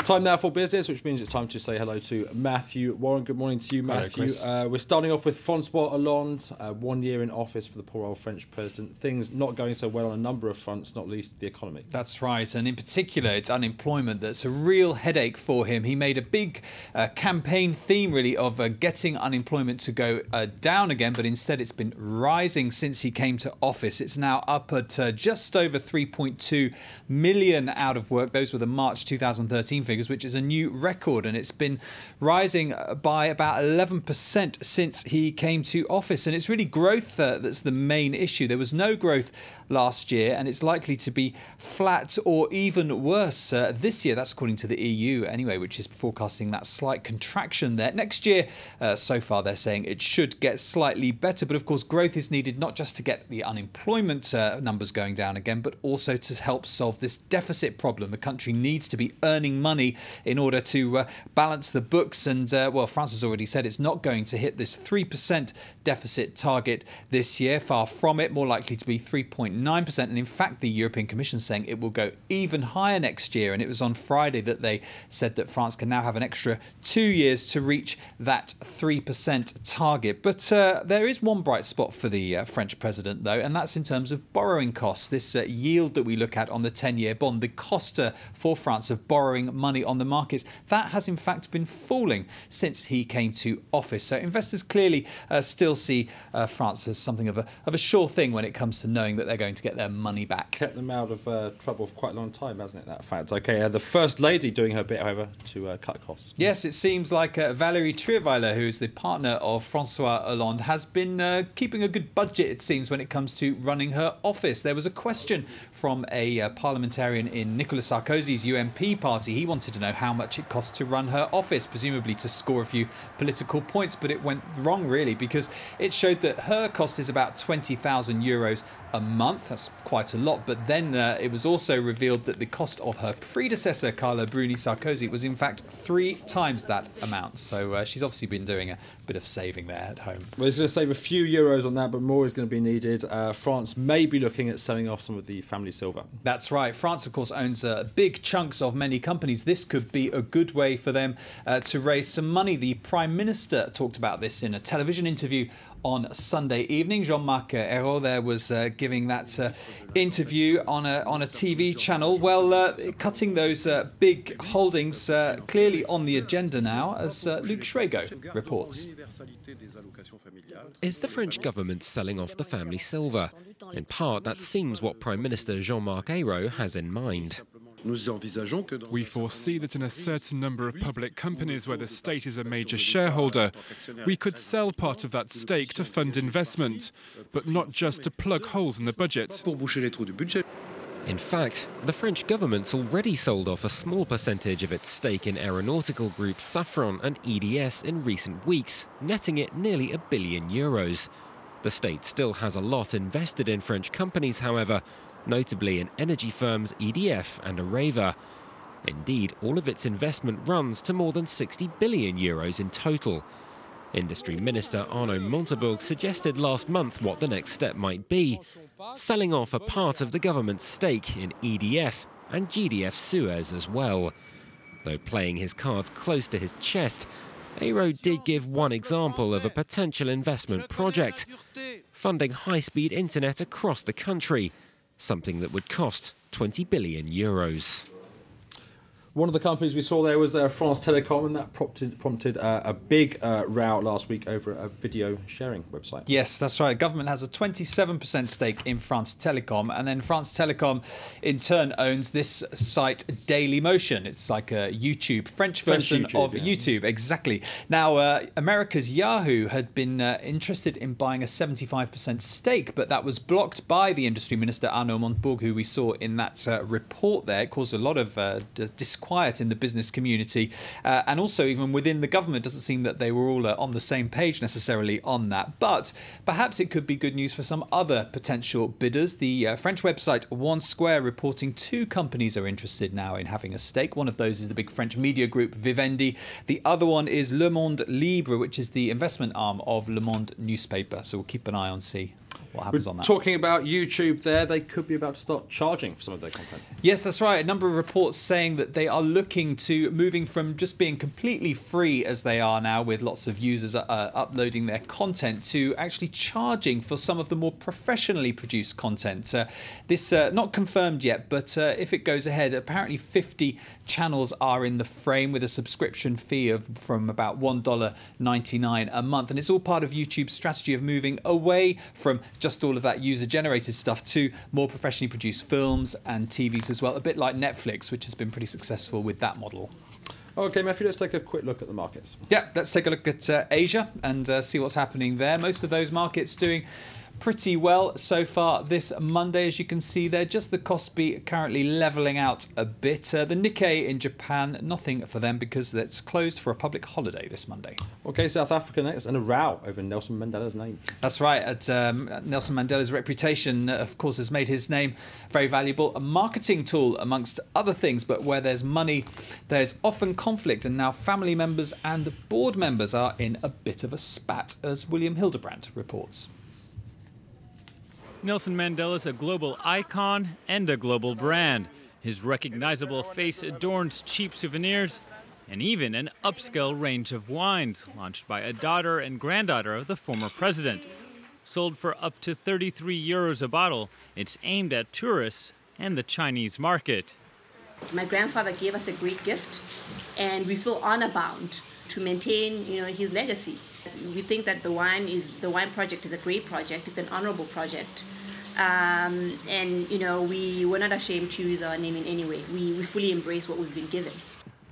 Time now for business, which means it's time to say hello to Matthew Warren. Good morning to you, Matthew. We're starting off with Francois Hollande, 1 year in office for the poor old French president. Things not going so well on a number of fronts, not least the economy. That's right, and in particular, it's unemployment that's a real headache for him. He made a big campaign theme, really, of getting unemployment to go down again, but instead it's been rising since he came to office. It's now up at just over 3.2 million out of work. Those were the March 2013 figures, which is a new record, and it's been rising by about 11% since he came to office. And it's really growth that's the main issue. There was no growth last year, and it's likely to be flat or even worse this year. That's according to the EU anyway, which is forecasting that slight contraction there. Next year, so far, they're saying it should get slightly better. But of course, growth is needed not just to get the unemployment numbers going down again, but also to help solve this deficit problem. The country needs to be earning money in order to balance the books. And, well, France has already said it's not going to hit this 3% deficit target this year. Far from it, more likely to be 3.9%. And in fact, the European Commission is saying it will go even higher next year. And it was on Friday that they said that France can now have an extra 2 years to reach that 3% target. But there is one bright spot for the French president, though, and that's in terms of borrowing costs. This yield that we look at on the 10-year bond, the cost for France of borrowing money on the markets, that has in fact been falling since he came to office. So investors clearly still see France as something of a sure thing when it comes to knowing that they're going to get their money back. Kept them out of trouble for quite a long time, hasn't it, that fact? OK, the First Lady doing her bit, however, to cut costs. Yes, it seems like Valerie Trierweiler, who is the partner of Francois Hollande, has been keeping a good budget, it seems, when it comes to running her office. There was a question from a parliamentarian in Nicolas Sarkozy's UMP party. He wanted to know how much it cost to run her office, presumably to score a few political points, but it went wrong, really, because it showed that her cost is about 20,000 euros a month. That's quite a lot. But then it was also revealed that the cost of her predecessor, Carla Bruni-Sarkozy, was in fact 3 times that amount. So she's obviously been doing a bit of saving there at home. Well, he's going to save a few euros on that, but more is going to be needed. France may be looking at selling off some of the family silver. That's right. France, of course, owns big chunks of many companies. This could be a good way for them to raise some money. The Prime Minister talked about this in a television interview on Sunday evening. Jean-Marc Ayrault there was giving that interview on a TV channel. Well, cutting those big holdings clearly on the agenda now, as Luc Schwego reports. Is the French government selling off the family silver? In part, that seems what Prime Minister Jean-Marc Ayrault has in mind. We foresee that in a certain number of public companies where the state is a major shareholder, we could sell part of that stake to fund investment, but not just to plug holes in the budget. In fact, the French government's already sold off a small percentage of its stake in aeronautical groups Safran and EDS in recent weeks, netting it nearly €1 billion. The state still has a lot invested in French companies, however, notably in energy firms EDF and Areva. Indeed, all of its investment runs to more than €60 billion in total. Industry Minister Arnaud Montebourg suggested last month what the next step might be, selling off a part of the government's stake in EDF and GDF Suez as well. Though playing his cards close to his chest, Ayrault did give one example of a potential investment project, funding high-speed internet across the country, something that would cost €20 billion. One of the companies we saw there was France Telecom, and that prompted a big row last week over a video sharing website. Yes, that's right. Government has a 27% stake in France Telecom, and then France Telecom in turn owns this site DailyMotion. It's like a French version of YouTube, exactly. Now, America's Yahoo had been interested in buying a 75% stake, but that was blocked by the Industry Minister Arnaud Montebourg, who we saw in that report there. It caused a lot of disquiet in the business community, and also even within the government. Doesn't seem that they were all on the same page necessarily on that, but perhaps it could be good news for some other potential bidders. The French website One Square reporting 2 companies are interested now in having a stake. One of those is the big French media group Vivendi. The other one is Le Monde Libre, which is the investment arm of Le Monde newspaper. So we'll keep an eye on see what happens on that. Talking about YouTube there, they could be about to start charging for some of their content. Yes, that's right. A number of reports saying that they are looking to moving from just being completely free as they are now, with lots of users uploading their content, to actually charging for some of the more professionally produced content. This not confirmed yet, but if it goes ahead, apparently 50 channels are in the frame with a subscription fee from about $1.99 a month. And it's all part of YouTube's strategy of moving away from just all of that user-generated stuff to more professionally produced films and TVs as well, a bit like Netflix, which has been pretty successful with that model. Okay, Matthew, let's take a quick look at the markets. Yeah, let's take a look at Asia and see what's happening there. Most of those markets doing pretty well so far this Monday, as you can see there. Just the Kospi currently levelling out a bit. The Nikkei in Japan, nothing for them because it's closed for a public holiday this Monday. Okay, South Africa next, and a row over Nelson Mandela's name. That's right. Nelson Mandela's reputation, of course, has made his name very valuable. A marketing tool, amongst other things, but where there's money, there's often conflict, and now family members and board members are in a bit of a spat, as William Hildebrand reports. Nelson Mandela's a global icon and a global brand. His recognizable face adorns cheap souvenirs and even an upscale range of wines launched by a daughter and granddaughter of the former president. Sold for up to 33 euros a bottle, it's aimed at tourists and the Chinese market. My grandfather gave us a great gift, and we feel honor-bound to maintain, his legacy. We think that the wine project is a great project. It's an honorable project. We were not ashamed to use our name in any way. We fully embrace what we've been given.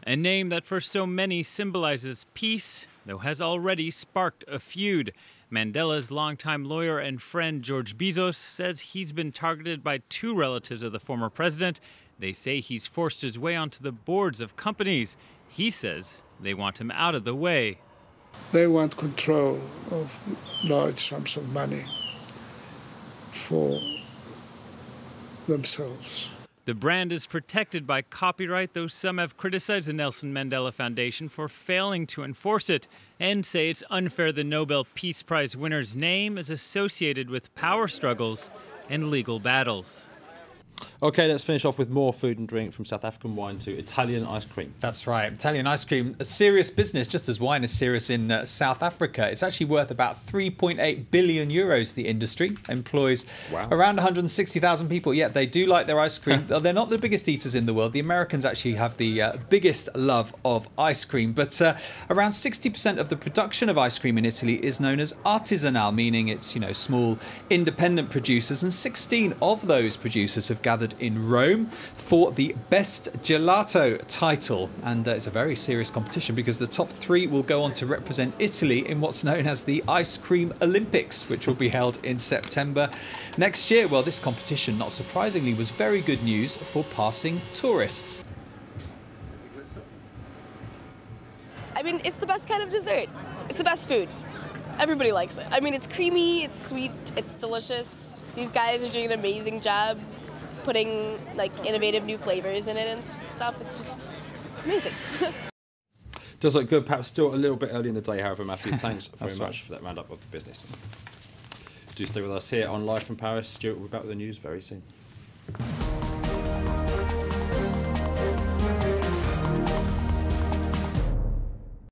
A name that for so many symbolizes peace, though has already sparked a feud. Mandela's longtime lawyer and friend George Bezos says he's been targeted by two relatives of the former president. They say he's forced his way onto the boards of companies. He says they want him out of the way. They want control of large sums of money for themselves. The brand is protected by copyright, though some have criticized the Nelson Mandela Foundation for failing to enforce it and say it's unfair the Nobel Peace Prize winner's name is associated with power struggles and legal battles. Okay, let's finish off with more food and drink, from South African wine to Italian ice cream. That's right. Italian ice cream, a serious business, just as wine is serious in South Africa. It's actually worth about 3.8 billion euros, the industry. Employs around 160,000 people. Yeah, they do like their ice cream. They're not the biggest eaters in the world. The Americans actually have the biggest love of ice cream. But around 60% of the production of ice cream in Italy is known as artisanal, meaning it's, small independent producers. And 16 of those producers have gathered in Rome for the Best Gelato title, and it's a very serious competition because the top three will go on to represent Italy in what's known as the Ice Cream Olympics, which will be held in September next year. Well, this competition, not surprisingly, was very good news for passing tourists. I mean, it's the best kind of dessert. It's the best food. Everybody likes it. I mean, it's creamy, it's sweet, it's delicious. These guys are doing an amazing job putting innovative new flavors in it and stuff. It's amazing. Does look good. Perhaps still a little bit early in the day, however, Matthew. Thanks very much for that roundup of the business. Do stay with us here on Live from Paris. Stuart will be back with the news very soon.